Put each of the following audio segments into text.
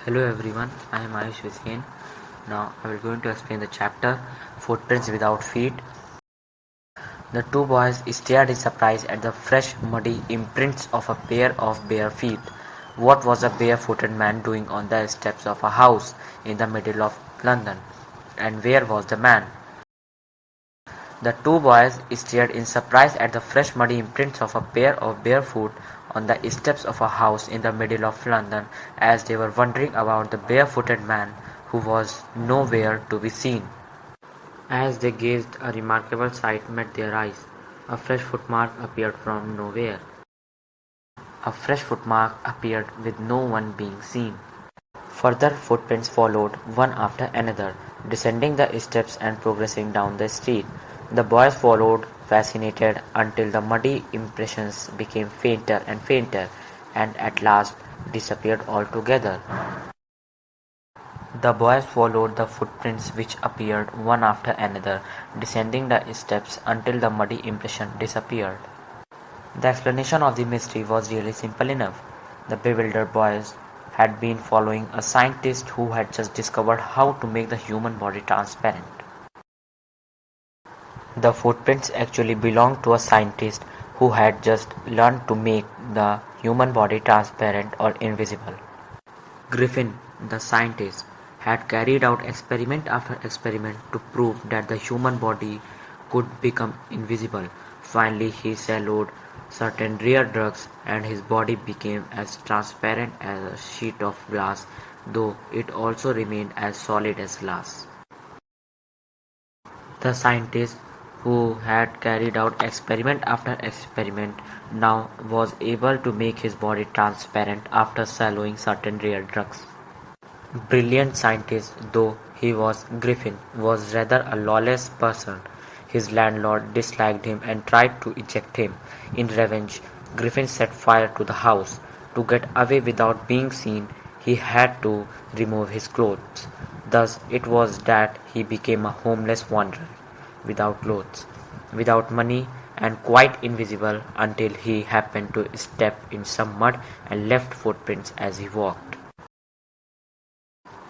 Hello everyone, I am Ayush Hussain. Now I will going to explain the chapter Footprints Without Feet. The two boys stared in surprise at the fresh, muddy imprints of a pair of bare feet. What was a barefooted man doing on the steps of a house in the middle of London? And where was the man? The two boys stared in surprise at the fresh muddy imprints of a pair of bare feet on the steps of a house in the middle of London, as they were wondering about the barefooted man who was nowhere to be seen. As they gazed, a remarkable sight met their eyes. A fresh footmark appeared from nowhere. A fresh footmark appeared with no one being seen. Further footprints followed, one after another, descending the steps and progressing down the street. The boys followed, fascinated, until the muddy impressions became fainter and fainter, and at last disappeared altogether. The boys followed the footprints which appeared one after another, descending the steps until the muddy impression disappeared. The explanation of the mystery was really simple enough. The bewildered boys had been following a scientist who had just discovered how to make the human body transparent. The footprints actually belonged to a scientist who had just learned to make the human body transparent or invisible. Griffin, the scientist, had carried out experiment after experiment to prove that the human body could become invisible. Finally, he swallowed certain rare drugs and his body became as transparent as a sheet of glass, though it also remained as solid as glass. The scientist, who had carried out experiment after experiment, now was able to make his body transparent after swallowing certain rare drugs. Brilliant scientist though he was, Griffin was rather a lawless person. His landlord disliked him and tried to eject him. In revenge, Griffin set fire to the house. To get away without being seen, he had to remove his clothes. Thus it was that he became a homeless wanderer, without clothes, without money, and quite invisible until he happened to step in some mud and left footprints as he walked.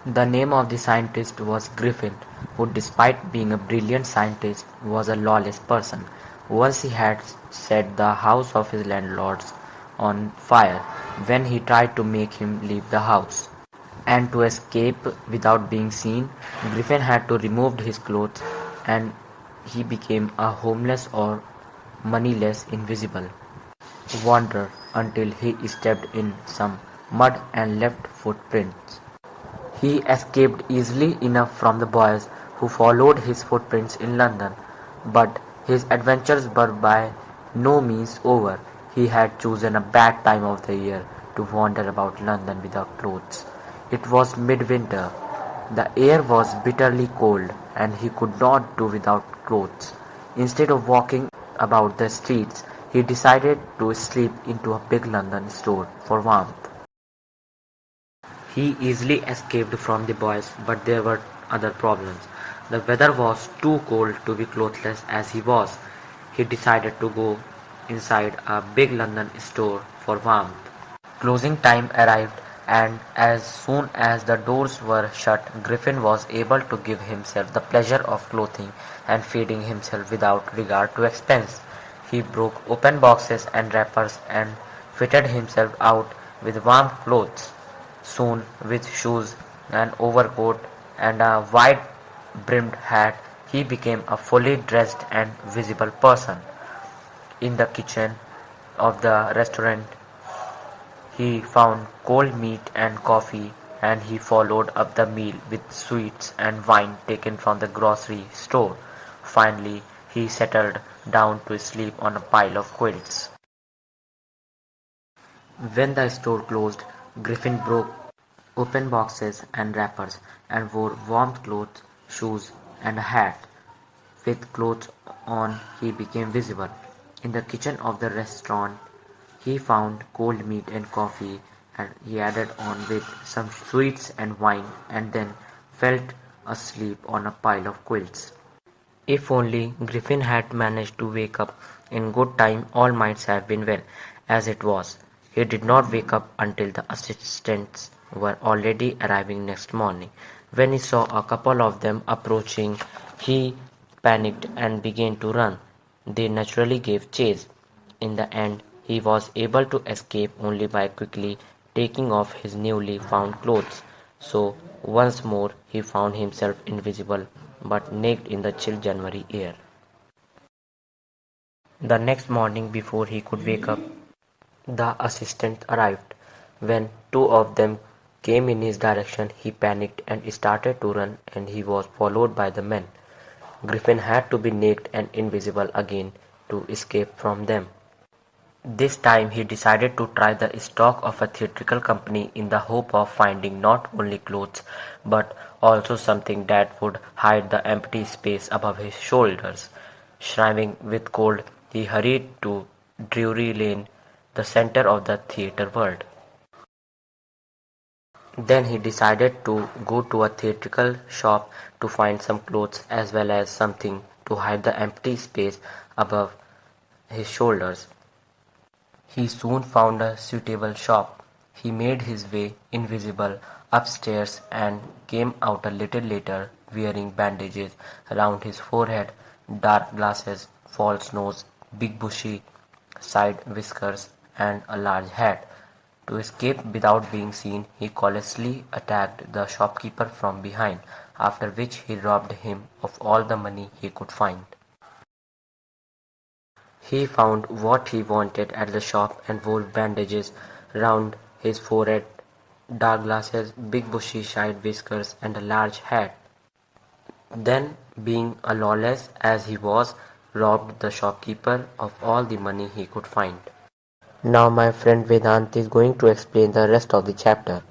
The name of the scientist was Griffin, who despite being a brilliant scientist was a lawless person. Once he had set the house of his landlords on fire when he tried to make him leave the house. And to escape without being seen, Griffin had to remove his clothes and he became a homeless or moneyless invisible wanderer until he stepped in some mud and left footprints. He escaped easily enough from the boys who followed his footprints in London, but his adventures were by no means over. He had chosen a bad time of the year to wander about London without clothes. It was midwinter. The air was bitterly cold, and he could not do without clothes. Instead of walking about the streets, he decided to slip into a big London store for warmth. He easily escaped from the boys, but there were other problems. The weather was too cold to be clothless as he was. He decided to go inside a big London store for warmth. Closing time arrived, and as soon as the doors were shut, Griffin was able to give himself the pleasure of clothing and feeding himself without regard to expense. He broke open boxes and wrappers and fitted himself out with warm clothes. Soon, with shoes, an overcoat, and a wide-brimmed hat, he became a fully dressed and visible person. In the kitchen of the restaurant, he found cold meat and coffee, and he followed up the meal with sweets and wine taken from the grocery store. Finally, he settled down to sleep on a pile of quilts. When the store closed, Griffin broke open boxes and wrappers and wore warm clothes, shoes, and a hat. With clothes on, he became visible. In the kitchen of the restaurant, he found cold meat and coffee, and he added on with some sweets and wine, and then fell asleep on a pile of quilts. If only Griffin had managed to wake up in good time, all might have been well. As it was, he did not wake up until the assistants were already arriving next morning. When he saw a couple of them approaching, he panicked and began to run. They naturally gave chase. In the end, he was able to escape only by quickly taking off his newly found clothes. So, once more, he found himself invisible but naked in the chill January air. The next morning, before he could wake up, the assistant arrived. When two of them came in his direction, he panicked and started to run, and he was followed by the men. Griffin had to be naked and invisible again to escape from them. This time he decided to try the stock of a theatrical company in the hope of finding not only clothes but also something that would hide the empty space above his shoulders. Shivering with cold, he hurried to Drury Lane, the center of the theater world. Then he decided to go to a theatrical shop to find some clothes as well as something to hide the empty space above his shoulders. He soon found a suitable shop. He made his way invisible upstairs and came out a little later wearing bandages around his forehead, dark glasses, false nose, big bushy side whiskers, and a large hat. To escape without being seen, he callously attacked the shopkeeper from behind, after which he robbed him of all the money he could find. He found what he wanted at the shop and wore bandages round his forehead, dark glasses, big bushy side whiskers, and a large hat. Then, being a lawless as he was, robbed the shopkeeper of all the money he could find. Now my friend Vedant is going to explain the rest of the chapter.